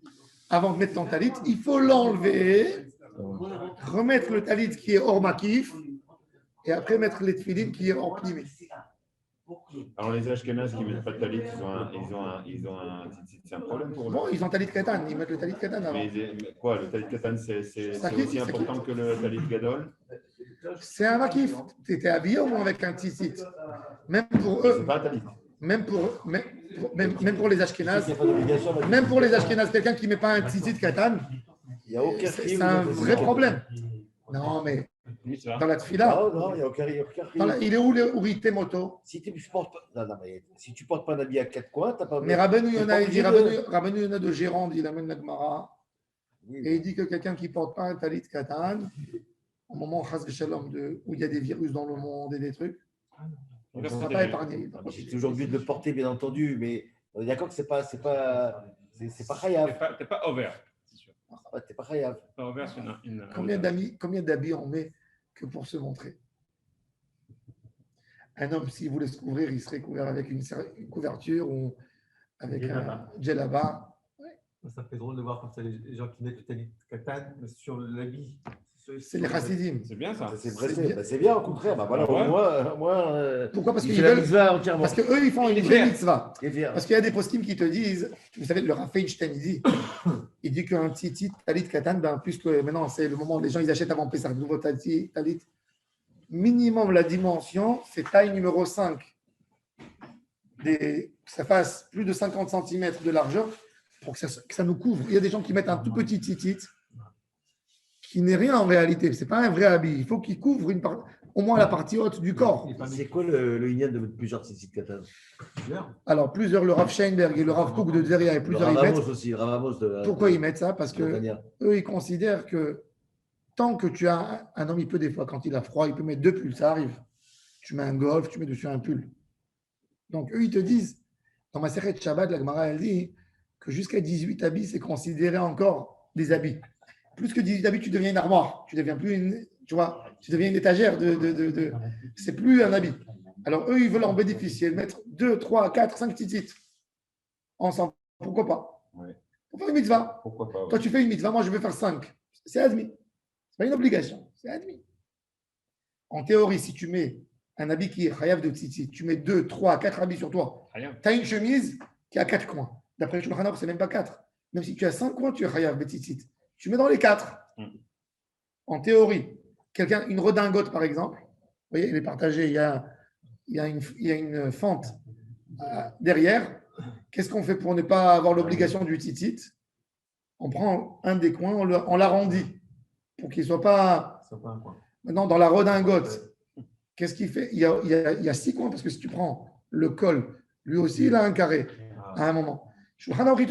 Speaker 1: avant de mettre ton talit, il faut l'enlever, remettre le talit qui est hors makif, et après mettre les tefilines qui est hors pnimi.
Speaker 3: Alors les Ashkénazes qui ne mettent pas de talit, ils ont un c'est un problème pour eux.
Speaker 1: Bon, ils ont talit katan, ils mettent le talit katan avant.
Speaker 3: Mais quoi, le talit katan, c'est aussi important que le talit gadol?
Speaker 1: C'est un makif. Tu étais habillé au moins avec un tzitzit. Même pour
Speaker 3: C'est
Speaker 1: eux,
Speaker 3: pas un talit.
Speaker 1: même pour les Ashkénazes, même pour les Ashkénazes, quelqu'un qui ne met pas un tzitzit katan,
Speaker 7: Il n'y a aucun
Speaker 1: c'est un vrai problème. Non, mais dans la tfila,
Speaker 7: Non, il n'y a aucun
Speaker 1: il est où le Urite Moto?
Speaker 7: Si tu portes pas, non, mais si tu portes pas un habit à quatre coins, tu n'as pas.
Speaker 1: Mais Rabbeinu
Speaker 7: t'es
Speaker 1: Yonah,
Speaker 7: pas
Speaker 1: il dit,
Speaker 7: obligé de-
Speaker 1: Rabbeinu Yonah de Gérande, il amène la Gemara,
Speaker 7: Oui,
Speaker 1: et il dit que quelqu'un qui ne porte pas un talit katan, au moment chas v'shalom, où il y a des virus dans le monde et des trucs, il ne sera pas épargné.
Speaker 7: c'est toujours obligé de le porter, bien entendu, mais on est d'accord que c'est pas chayav.
Speaker 3: T'es pas over, c'est sûr.
Speaker 7: T'es pas chayav.
Speaker 3: Pas over sur une.
Speaker 1: Combien d'habits on met que pour se montrer? Un homme, s'il voulait se couvrir, il serait couvert avec une couverture ou avec un djellaba.
Speaker 4: Ça fait drôle de voir comme ça les gens qui mettent le talit katan sur l'habit.
Speaker 1: C'est les chassidim.
Speaker 3: C'est bien ça.
Speaker 7: C'est vrai, c'est bien, au contraire. Bah voilà, moi,
Speaker 1: Pourquoi? Parce
Speaker 7: il
Speaker 1: qu'ils
Speaker 7: fait la
Speaker 1: veulent.
Speaker 7: mitzvah entièrement.
Speaker 1: Parce qu'eux, ils font une
Speaker 3: Il est
Speaker 1: vraie
Speaker 3: fier.
Speaker 1: mitzvah.
Speaker 7: Il est fier.
Speaker 1: Parce qu'il y a des poskim qui te disent, vous savez, le Rav Feinstein, il dit qu'un tzitzit, talit katan, ben, plus que maintenant, c'est le moment où les gens ils achètent avant Pessah, de nouveau talit. Minimum, la dimension, c'est taille numéro 5. Que ça fasse plus de 50 cm de largeur pour que ça nous couvre. Il y a des gens qui mettent un tout petit tzitzit qui n'est rien en réalité. Ce n'est pas un vrai habit. Il faut qu'il couvre au moins la partie haute du corps.
Speaker 7: C'est quoi le inyan de mettre plusieurs tzitzit katan?
Speaker 1: Alors, plusieurs, le Rav Sheinberg et le Rav Kook de Tveria et
Speaker 7: Le
Speaker 1: plusieurs, ils
Speaker 7: Ravamos
Speaker 1: mettent.
Speaker 7: aussi, le Ravamos de.
Speaker 1: Pourquoi ils mettent ça? Parce que
Speaker 7: Montagnard.
Speaker 1: eux, ils considèrent que tant que tu as un homme, il peut des fois, quand il a froid, il peut mettre 2 pulls, ça arrive. Tu mets un golf, tu mets dessus un pull. Donc, eux, ils te disent, dans ma Sechet Shabbat, la Gemara, elle dit que jusqu'à 18 habits, c'est considéré encore des habits. Plus que 18 habits, tu deviens une armoire. Tu deviens plus tu deviens une étagère c'est plus un habit. Alors, eux, ils veulent en bénéficier, mettre 2, 3, 4, 5 tzitzit ensemble. Pourquoi pas?
Speaker 3: Ouais.
Speaker 1: Pour faire une mitzvah.
Speaker 3: Pourquoi pas?
Speaker 1: Toi, tu fais une mitzvah, moi, je vais faire 5. C'est admis. Ce n'est pas une obligation, c'est admis. En théorie, si tu mets un habit qui est chayav de tzitzit, tu mets 2, 3, 4 habits sur toi. Tu as une chemise qui a 4 coins. D'après le Shulchan Aruch, c'est même pas 4. Même si tu as 5 coins, tu es chayav de tzitzit. Tu mets dans les 4. En théorie, une redingote par exemple, vous voyez, elle est partagée, il y a une fente derrière. Qu'est-ce qu'on fait pour ne pas avoir l'obligation du tzitzit? On prend un des coins, on l'arrondit pour qu'il ne soit pas. Maintenant, dans la redingote, qu'est-ce qu'il fait? Il y a 6 coins parce que si tu prends le col, lui aussi, il a un carré à un moment. Shulchan Aruch,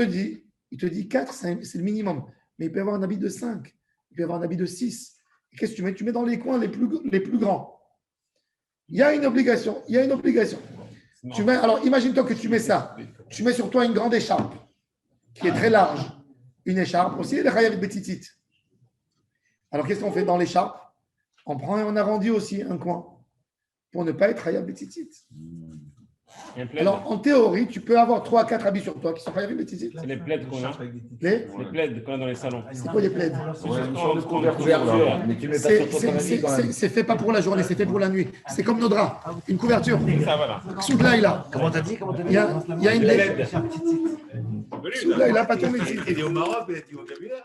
Speaker 1: il te dit 4, c'est le minimum. Mais il peut y avoir un habit de 5, il peut y avoir un habit de 6. Et qu'est-ce que tu mets? Tu mets dans les coins les plus grands. Il y a une obligation. Alors, imagine-toi que tu mets ça. Tu mets sur toi une grande écharpe qui est très large. Une écharpe aussi, elle est chayav betzitzit. Alors, qu'est-ce qu'on fait dans l'écharpe? On prend et on arrondit aussi un coin pour ne pas être chayav betzitzit. Alors, en théorie, tu peux avoir 3 à 4 habits sur toi qui sont chayav betzitzit.
Speaker 8: C'est les plaids qu'on a.
Speaker 1: Les
Speaker 8: plaids qu'on a dans les salons.
Speaker 1: C'est quoi les plaids?
Speaker 2: Une sorte de couverture. Mais tu mets pas sur toi ton habit quand même.
Speaker 1: C'est fait pas pour la journée, c'est fait pour la nuit. C'est comme nos draps, une couverture.
Speaker 8: Ça, voilà.
Speaker 1: Soudlaïla.
Speaker 7: Comment t'as dit?
Speaker 1: Il y a une
Speaker 8: Les
Speaker 1: Soudlaïla, pas tombé.
Speaker 3: Il est au Maroc, il a du vocabulaire.